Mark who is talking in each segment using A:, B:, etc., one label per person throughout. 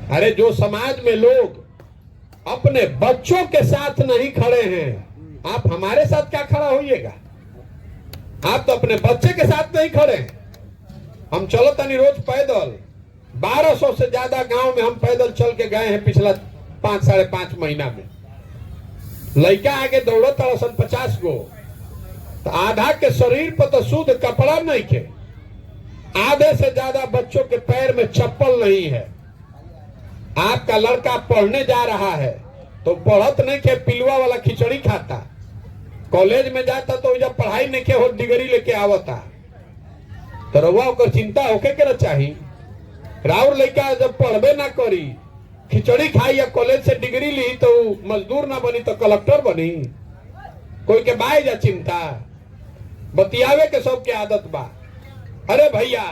A: अरे जो समाज में लोग अपने बच्चों के साथ नहीं खड़े हैं, आप हमारे साथ क्या खड़ा होइएगा? आप तो अपने बच्चे के साथ नहीं खड़े। हम चलो तनी रोज पैदल 1200 से ज्यादा गांव में हम पैदल चल के गए हैं पिछला 5-5.5 महीना में। लड़का आगे दौड़ो तड़सन 50 गो, तो आधा के शरीर पर तो शुद्ध कपड़ा नहीं के, आधे से ज्यादा बच्चों के पैर में चप्पल नहीं है। आपका लड़का पढ़ने जा रहा है तो पढ़त नहीं के, पिलुआ वाला खिचड़ी खाता। कॉलेज में जाता तो जब पढ़ाई नहीं के हो डिग्री लेके आवता, तो रउआ ओकर चिंता होके के चाहिए। राउर लड़का जब पढ़बे ना करी, खिचड़ी खाई या कॉलेज से डिग्री ली, तो मजदूर ना बनी तो कलेक्टर बनी। कोई के बाई जा चिंता, बतियावे के सबके आदत बा। अरे भैया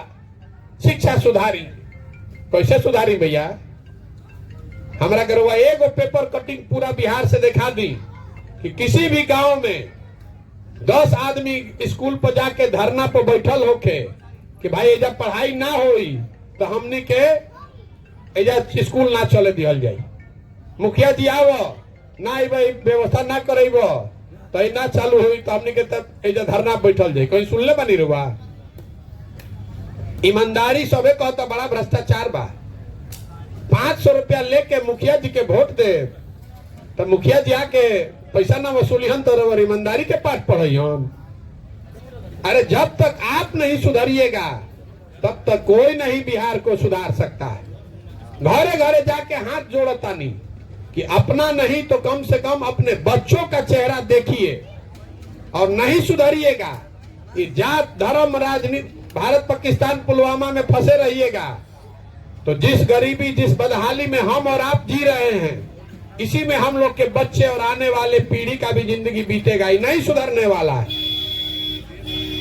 A: शिक्षा सुधारी, कैसे सुधारी भैया? हमारा गरवा एगो पेपर कटिंग पूरा बिहार से दिखा दी कि किसी भी गांव में 10 आदमी स्कूल पर जाके धरना पर बैठल होके कि भाई एजा पढ़ाई ना होई तो हमने के एजा स्कूल ना चले दिहल जाई। मुखिया जी आव ना व्यवस्था ना करेब तो ना चालू हुई तो हमने के एजा धरना बैठल जाए। कहीं सुनले बनी रुआ? ईमानदारी सबे कहता बड़ा भ्रष्टाचार बा। 500 रुपया लेके मुखिया जी के वोट दे तो मुखिया जी आके पैसा ना वसूली हम तो ईमानदारी के पाठ पढ़े हम। अरे जब तक आप नहीं सुधरिएगा तब तक कोई नहीं बिहार को सुधार सकता है। घरे घरे जाके हाथ जोड़ता नहीं कि अपना नहीं तो कम से कम अपने बच्चों का चेहरा देखिए, और नहीं सुधरिएगा कि जात धर्म राजनीति भारत पाकिस्तान पुलवामा में फंसे रहिएगा तो जिस गरीबी जिस बदहाली में हम और आप जी रहे हैं, इसी में हम लोग के बच्चे और आने वाले पीढ़ी का भी जिंदगी बीतेगा। ही नहीं सुधरने वाला है।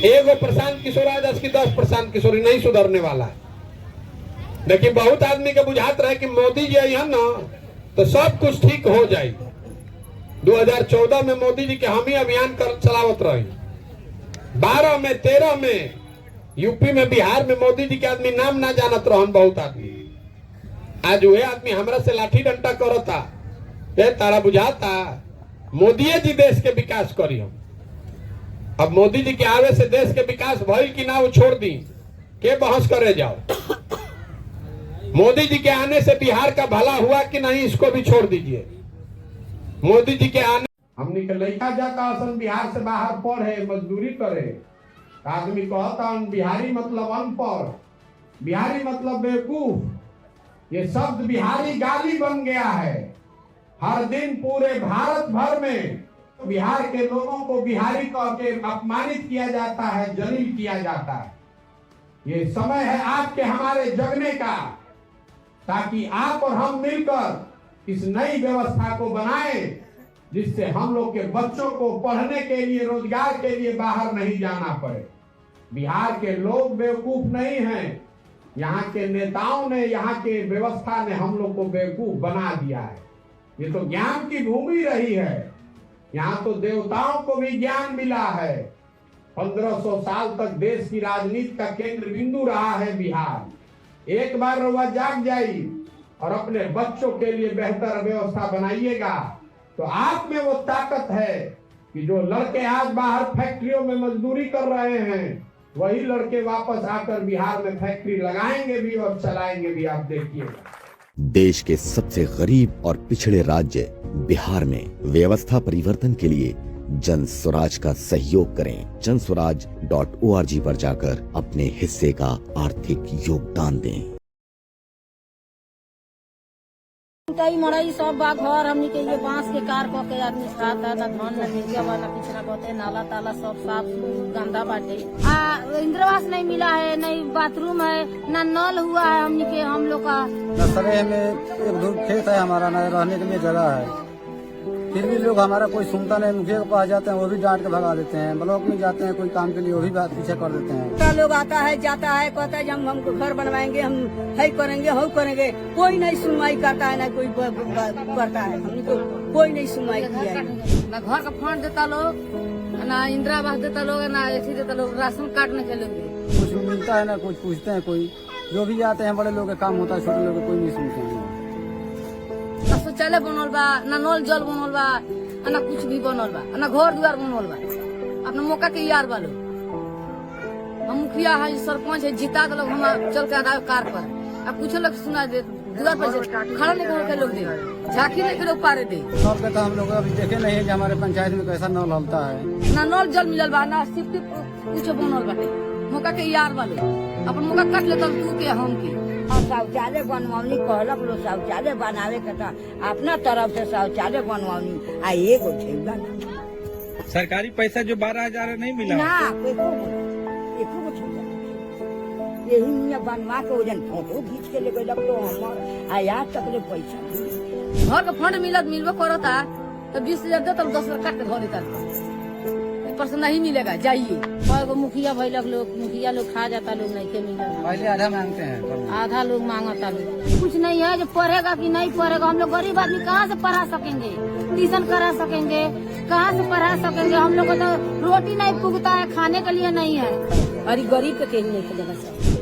A: एगो प्रशांत किशोर आज की 10 प्रशांत किशोरी नहीं सुधरने वाला है। लेकिन बहुत आदमी के बुझात रहे कि मोदी जी आई ना तो सब कुछ ठीक हो जाए। 2014 में मोदी जी के हम ही अभियान कर चलावत रही, 12 में 13 में यूपी में बिहार में मोदी जी के आदमी नाम ना जानत रहन बहुत आदमी। आज वह आदमी हमरा से लाठी डंडा करता, तारा बुझाता मोदी जी देश के विकास करी। हम अब मोदी जी के आवे से देश के विकास भइल कि ना वो छोड़ दी के बहस करे जाओ। मोदी जी के आने से बिहार का भला हुआ कि नहीं, इसको भी छोड़ दीजिए। मोदी जी के आने हमने के लड़का जाता असन बिहार से बाहर पढ़े मजदूरी करे, आदमी कहता बिहारी मतलब अनपढ़, बिहारी मतलब बेवकूफ। ये शब्द बिहारी गाली बन गया है। हर दिन पूरे भारत भर में बिहार के लोगों को बिहारी कह के अपमानित किया जाता है, जलील किया जाता है। ये समय है आपके हमारे जगने का, ताकि आप और हम मिलकर इस नई व्यवस्था को बनाएं जिससे हम लोग के बच्चों को पढ़ने के लिए, रोजगार के लिए बाहर नहीं जाना पड़े। बिहार के लोग बेवकूफ नहीं हैं, यहाँ के नेताओं ने, यहाँ के व्यवस्था ने हम लोग को बेवकूफ बना दिया है। ये तो ज्ञान की भूमि रही है, यहाँ तो देवताओं को भी ज्ञान मिला है। 1500 साल तक देश की राजनीति का केंद्र बिंदु रहा है बिहार। एक बार रउआ जाग जाई और अपने बच्चों के लिए बेहतर व्यवस्था बनाइएगा तो आप में वो ताकत है कि जो लड़के आज बाहर फैक्ट्रियों में मजदूरी कर रहे हैं, वही लड़के वापस आकर बिहार में फैक्ट्री लगाएंगे भी और चलाएंगे भी। आप देखिएगा।
B: देश के सबसे गरीब और पिछड़े राज्य बिहार में व्यवस्था परिवर्तन के लिए जन स्वराज का सहयोग करें। janswaraj.org पर जाकर अपने हिस्से का आर्थिक योगदान दें।
C: मड़ई सब बा घर हमनी के ये बांस के कार क के आदमी खाता ना धान ना भिंगा वाला पिछड़ा कहते नाला ताला सब साफ गंदा बाटे। इंद्रावास नहीं मिला है, नहीं बाथरूम है, ना नल हुआ है हमनी के हम लोग का।
D: नसरे में एक दो खेत है हमारा, ना रहने के लिए जगह है, फिर भी लोग हमारा कोई सुनता नहीं। मुखिया के पास जाते हैं वो भी डांट के भगा देते हैं, ब्लॉक में जाते हैं कोई काम के लिए वो भी बात पीछे कर देते हैं।
C: लोग आता है जाता है कहता है हम हमको घर बनवाएंगे, हम है करेंगे हो करेंगे, कोई नहीं सुनवाई करता है, ना कोई करता है। हमको कोई नहीं सुनवाई किया है। ना घर का फंड देता लोग, ना इंदिरावास देता लोग, ना ऐसी देता लोग, राशन कार्ड नहीं चलेंगे।
D: कुछ मिलता है ना कुछ पूछते हैं कोई, जो भी आते हैं बड़े लोग का काम होता है, छोटे लोग कोई नहीं सुनते हैं।
C: शौचालय बनल बा, ना नल जल बनल बा, ना कुछ भी बनल बा, ना घर द्वार बनल बा। अपना मौका के यार वालो हम मुखिया है, सरपंच है, जिता लोग हम चल के आधा कार पर। अब कुछ लोग सुना दे द्वार पर खड़ा नहीं होकर लोग दे झांकी लेके लोग पारे दे।
D: नल का तो हम लोग अभी देखे नहीं है कि हमारे पंचायत में कैसा नल हलता है।
C: ना नल जल मिलल बा, ना सिफ्ट कुछ बनल बाटे। मौका के यार वालो अपन मौका काट लेता तू के हम के।
E: और शौचालय बनवानी कहलक लोग शौचालय बनावे के था अपना तरफ से शौचालय बनवानी आ एगो ठेला
F: सरकारी पैसा जो 12,000 नहीं मिला
E: ना एको गो ठेला यही में बनवा के वजन फोटो खींच के ले गए तो हमर आया तक ले पैसा नहीं।
C: घर का फंड मिलबो करता तो 20,000 दे तब 10,000 काट के घर देता पर नहीं मिलेगा जाइए।
G: मुखिया भैलक लोग मुखिया लोग खा जाता लोग नहीं के मिला
D: पहले आधा मांगते हैं,
G: आधा लोग मांगता लोग। कुछ नहीं है जो पढ़ेगा कि नहीं पढ़ेगा। हम लोग गरीब आदमी कहाँ से पढ़ा सकेंगे, ट्यूशन करा सकेंगे, कहाँ से पढ़ा सकेंगे। हम लोग को तो रोटी नहीं पुगता है, खाने के लिए नहीं है।
C: अरे गरीब के कहीं नहीं खेलेगा सर।